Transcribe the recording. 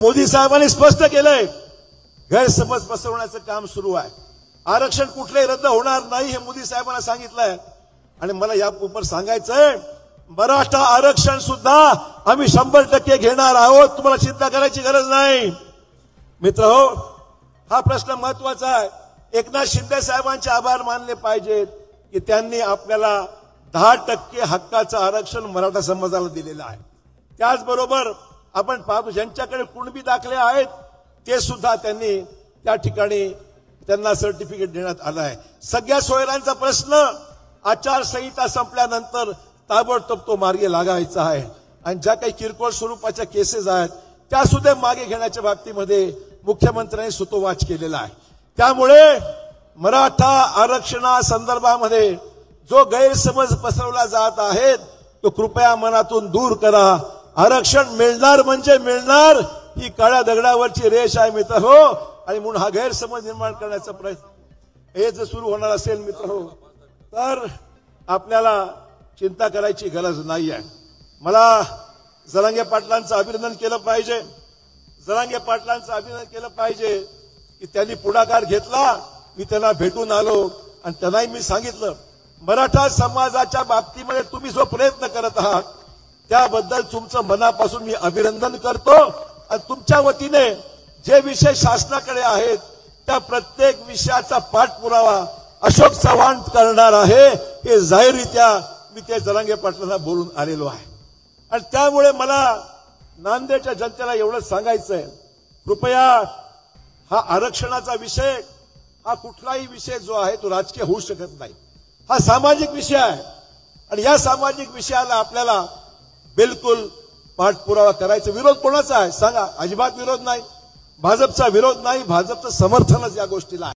मोदी साहेबांनी स्पष्ट केलंय, गैरसमज पसरवण्याचं काम सुरू आहे. आरक्षण कुठलेही रद्द होणार नाही हे मोदी साहेबांना सांगितलंय. आणि मला यावर सांगायचंय, मराठा आरक्षण सुद्धा आम्ही 100% घेणार आहोत. तुम्हाला चिंता करायची गरज नाही. मित्रहो, हा प्रश्न महत्वाचा आहे. एकनाथ शिंदे साहेबांचे आभार मानले पाहिजेत की त्यांनी आपल्याला 10% हक्काचं आरक्षण मराठा समाजाला दिलेलं आहे. त्याचबरोबर आपण पाहतो ज्यांच्याकडे कुणबी दाखले आहेत ते सुद्धा त्यांनी त्या ठिकाणी त्यांना सर्टिफिकेट देण्यात आलं आहे. सगळ्या सोयऱ्यांचा प्रश्न आचारसंहिता संपल्यानंतर ताबडतोब तो मार्गी लागायचा आहे. आणि ज्या काही किरकोळ स्वरूपाच्या केसेस आहेत त्या सुद्धा मागे घेण्याच्या बाबतीमध्ये मुख्यमंत्र्यांनी सुतोवाच केलेला आहे. त्यामुळे मराठा आरक्षणासंदर्भामध्ये जो गैरसमज पसरवला जात आहे तो कृपया मनातून दूर करा. आरक्षण मिळणार म्हणजे मिळणार, ही काळ्या दगडावरची रेष आहे मित्र हो. आणि म्हणून हा गैरसमज निर्माण करण्याचा प्रयत्न हे जर सुरू होणार असेल मित्र हो तर आपल्याला चिंता करायची गरज नाही आहे. मला जरांगे पाटलांचं अभिनंदन केलं पाहिजे. जरांगे पाटलांचं अभिनंदन केलं पाहिजे की त्यांनी पुढाकार घेतला. मी त्यांना भेटून आलो आणि त्यांनाही मी सांगितलं, मराठा समाजाच्या बाबतीमध्ये तुम्ही जो प्रयत्न करत आहात त्याबद्दल तुमचं मनापासून मी अभिनंदन करतो. आणि तुमच्या वतीने जे विषय शासनाकडे आहेत त्या प्रत्येक विषयाचा पाठपुरावा अशोक चव्हाण करणार आहे हे जाहीररित्या मी ते जरांगे पाटलांना बोलून आलेलो आहे. आणि त्यामुळे मला नांदेडच्या जनतेला एवढंच सांगायचंय, कृपया हा आरक्षणाचा विषय हा कुठलाही विषय जो आहे तो राजकीय होऊ शकत नाही. हा सामाजिक विषय आहे आणि या सामाजिक विषयाला आपल्याला बिलकुल पाठपुरावा करायचा. विरोध कोणाचा आहे सांगा? अजिबात विरोध नाही. भाजपचा विरोध नाही, भाजपचं समर्थनच या गोष्टीला आहे.